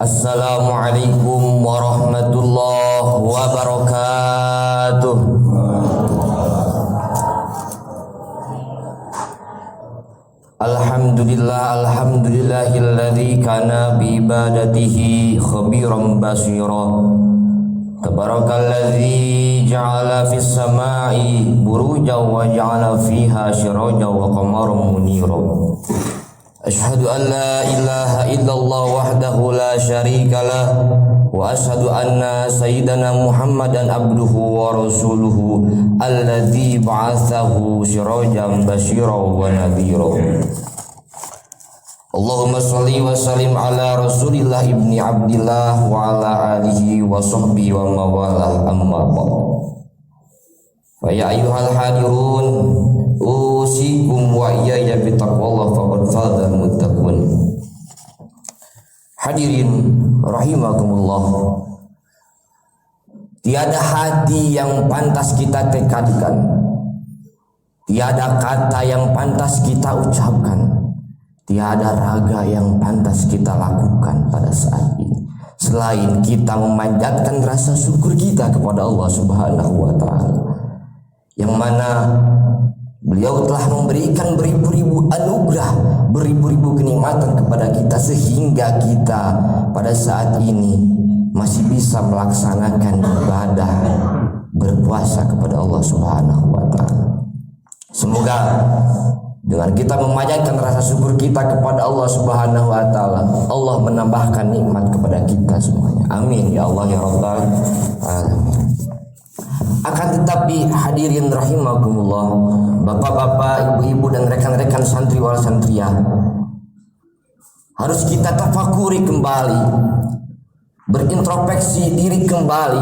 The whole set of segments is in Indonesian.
Assalamualaikum warahmatullahi wabarakatuh. Alhamdulillahilladzi kana bi ibadatihi khabiran basira. Tabarakalladzi ja'ala fis sama'i burujan wa ja'ala fiha sirajan wa qamaran munira. Asyhadu an la ilaha illallah wahdahu la syarika lah wa asyhadu anna sayyidana Muhammadan abduhu wa rasuluhu alladzi ba'atsahu sirajan basyira wa nadhira. Allahumma shalli wa sallim ala Rasulillah ibni Abdillah wa ala alihi wa sahbihi wa mawalah amma ba'd. Fa ya ayyuhal hadirun usikum wa iyaya bitaqwallah faqad fazal muttaqun. Hadirin rahimakumullah, tiada hati yang pantas kita tekadkan, tiada kata yang pantas kita ucapkan, tiada raga yang pantas kita lakukan pada saat ini selain kita memanjatkan rasa syukur kita kepada Allah Subhanahu wa taala, yang mana beliau telah memberikan beribu-ribu anugerah, beribu-ribu kenikmatan kepada kita sehingga kita pada saat ini masih bisa melaksanakan ibadah berpuasa kepada Allah Subhanahu wa taala. Semoga dengan kita memanjatkan rasa syukur kita kepada Allah Subhanahu wa taala, Allah menambahkan nikmat kepada kita semuanya. Amin ya Allah ya Rabbal alamin. Akan tetapi hadirin rahimakumullah, bapak-bapak, ibu-ibu dan rekan-rekan santri wal santriyah, harus kita tafakuri kembali, berintrospeksi diri kembali,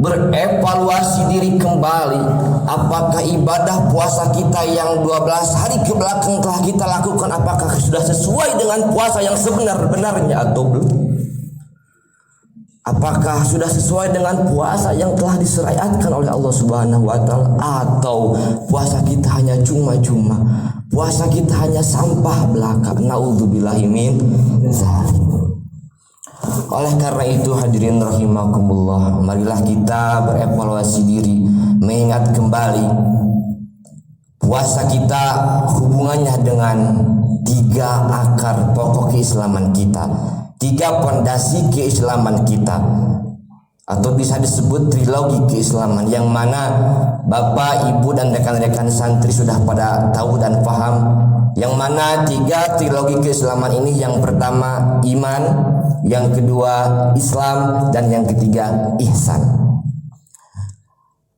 berevaluasi diri kembali. Apakah ibadah puasa kita yang 12 hari ke belakang telah kita lakukan, apakah sudah sesuai dengan puasa yang sebenar-benarnya atau belum? Apakah sudah sesuai dengan puasa yang telah disyariatkan oleh Allah Subhanahu wa taala, atau puasa kita hanya cuma-cuma, puasa kita hanya sampah belaka? Naudzubillahi min dzalik. Oleh karena itu hadirin rahimakumullah, marilah kita berevaluasi diri, mengingat kembali puasa kita hubungannya dengan 3 akar pokok keislaman kita, 3 pondasi keislaman kita, atau bisa disebut trilogi keislaman, yang mana bapak, ibu dan rekan-rekan santri sudah pada tahu dan paham. Yang mana 3 trilogi keislaman ini, yang pertama iman, yang kedua Islam, dan yang ketiga ihsan.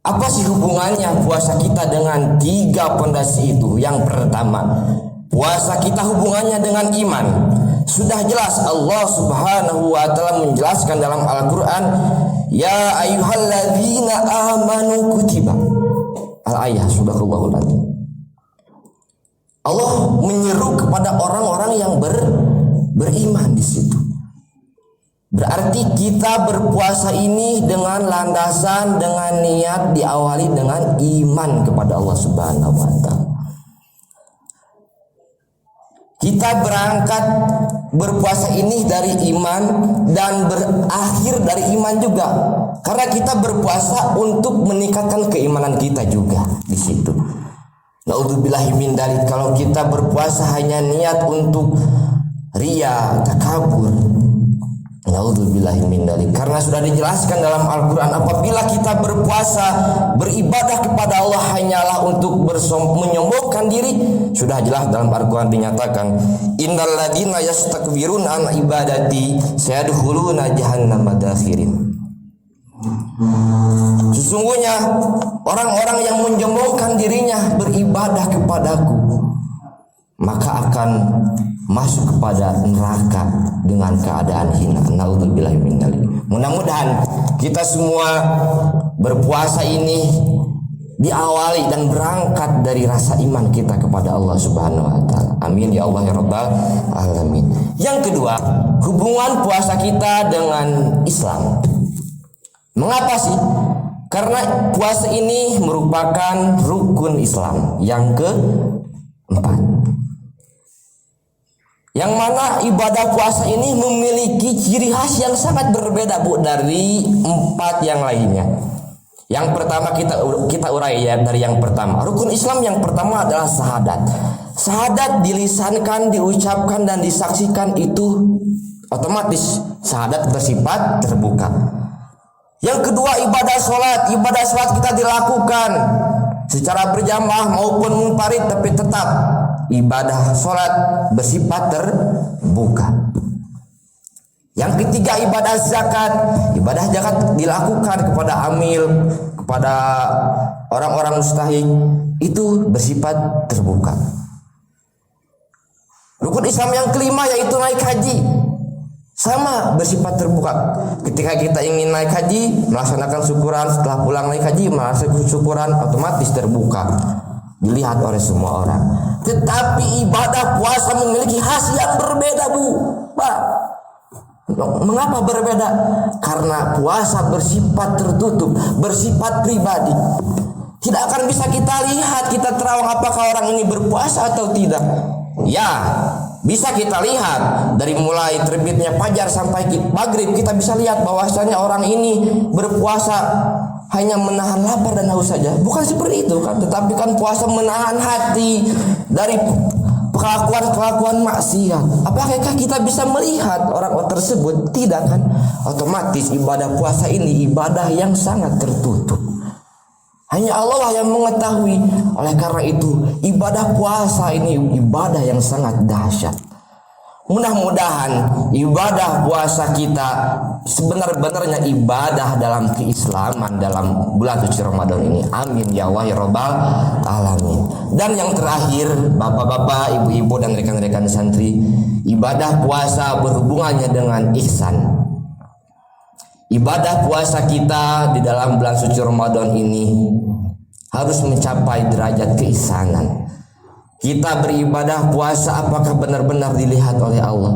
Apa sih hubungannya puasa kita dengan 3 pondasi itu? Yang pertama, puasa kita hubungannya dengan iman. Sudah jelas Allah Subhanahu wa taala menjelaskan dalam Al-Qur'an, ya ayyuhalladzina amanu kutiba. Al-ayah subhanallahu ta'ala. Allah menyeru kepada orang-orang yang beriman di situ. Berarti kita berpuasa ini dengan landasan, dengan niat diawali dengan iman kepada Allah Subhanahu wa taala. Kita berangkat berpuasa ini dari iman dan berakhir dari iman juga, karena kita berpuasa untuk meningkatkan keimanan kita juga di situ. Naudzubillahi min dzalik, kalau kita berpuasa hanya niat untuk riya, takabur, naudzubillahi min dzalik, karena sudah dijelaskan dalam Al-Qur'an, apabila kita berpuasa beribadah kepada Allah hanyalah untuk menyombongkan diri, sudah jelas dalam Al-Qur'an dinyatakan, innal ladzina yastakbiruna an ibadati sayadkhuluna jahannama dakhirin. Sesungguhnya orang-orang yang menyombongkan dirinya beribadah kepadaku, maka akan masuk kepada neraka dengan keadaan hina. Naudzubillahi min dzalik. Mudah-mudahan kita semua berpuasa ini diawali dan berangkat dari rasa iman kita kepada Allah Subhanahu wa taala. Amin ya Allah ya Rabbal alamin. Yang kedua, hubungan puasa kita dengan Islam. Mengapa sih? Karena puasa ini merupakan rukun Islam yang keempat. Yang mana ibadah puasa ini memiliki ciri khas yang sangat berbeda Bu dari 4 yang lainnya. Yang pertama kita urai ya, dari yang pertama. Rukun Islam yang pertama adalah syahadat. Syahadat dilisankan, diucapkan dan disaksikan, itu otomatis syahadat bersifat terbuka. Yang kedua ibadah sholat. Ibadah sholat kita dilakukan secara berjamaah maupun munfarid, tapi tetap ibadah sholat bersifat terbuka. Yang ketiga ibadah zakat. Ibadah zakat dilakukan kepada amil, kepada orang-orang mustahik, itu bersifat terbuka. Rukun Islam yang kelima yaitu naik haji, sama bersifat terbuka. Ketika kita ingin naik haji, melaksanakan syukuran, setelah pulang naik haji melaksanakan syukuran, otomatis terbuka, dilihat oleh semua orang. Tetapi ibadah puasa memiliki khas yang berbeda Bu, Pak. Mengapa berbeda? Karena puasa bersifat tertutup, bersifat pribadi. Tidak akan bisa kita lihat, kita terawang apakah orang ini berpuasa atau tidak. Ya, bisa kita lihat dari mulai terbitnya fajar sampai maghrib, kita bisa lihat bahwasanya orang ini berpuasa hanya menahan lapar dan haus saja. Bukan seperti itu kan, tetapi kan puasa menahan hati dari kelakuan maksiat. Apakah kita bisa melihat orang tersebut? Tidak kan? Otomatis ibadah puasa ini ibadah yang sangat tertutup. Hanya Allah lah yang mengetahui. Oleh karena itu, ibadah puasa ini ibadah yang sangat dahsyat. Mudah-mudahan ibadah puasa kita sebenar-benarnya ibadah dalam keislaman dalam bulan suci Ramadan ini. Amin ya Allah ya Rabbal alamin. Dan yang terakhir, Bapak-bapak, Ibu-ibu dan rekan-rekan santri, ibadah puasa berhubungannya dengan ihsan. Ibadah puasa kita di dalam bulan suci Ramadan ini harus mencapai derajat keihsanan. Kita beribadah puasa apakah benar-benar dilihat oleh Allah?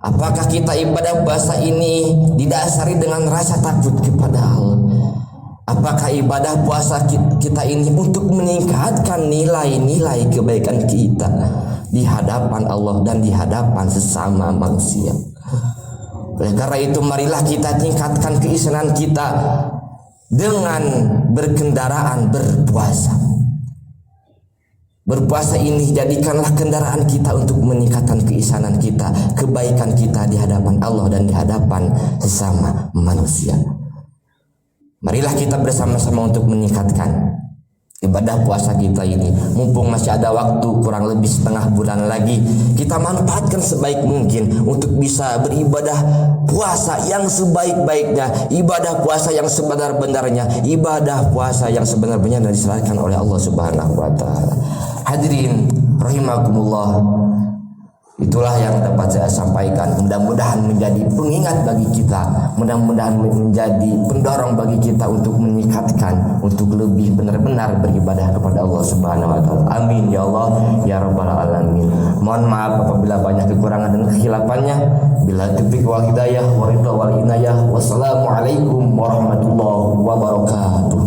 Apakah kita ibadah puasa ini didasari dengan rasa takut kepada Allah? Apakah ibadah puasa kita ini untuk meningkatkan nilai-nilai kebaikan kita di hadapan Allah dan di hadapan sesama manusia? Oleh karena itu marilah kita tingkatkan keislaman kita dengan berkendaraan berpuasa. Berpuasa ini jadikanlah kendaraan kita untuk meningkatkan keislaman kita, kebaikan kita di hadapan Allah dan di hadapan sesama manusia. Marilah kita bersama-sama untuk meningkatkan ibadah puasa kita ini. Mumpung masih ada waktu kurang lebih setengah bulan lagi, kita manfaatkan sebaik mungkin untuk bisa beribadah puasa yang sebaik-baiknya, ibadah puasa yang sebenar-benarnya, ibadah puasa yang sebenar-benarnya diserahkan oleh Allah Subhanahu wa taala. Hadirin rahimakumullah, itulah yang dapat saya sampaikan. Mudah-mudahan menjadi pengingat bagi kita, mudah-mudahan menjadi pendorong bagi kita untuk meningkatkan, untuk lebih benar-benar beribadah kepada Allah Subhanahu wa taala. Amin ya Allah ya rabbal alamin. Mohon maaf apabila banyak kekurangan dan kekhilafan-nya. Bila taufiq wal hidayah wa ridha wal inayah. Wassalamualaikum warahmatullahi wabarakatuh.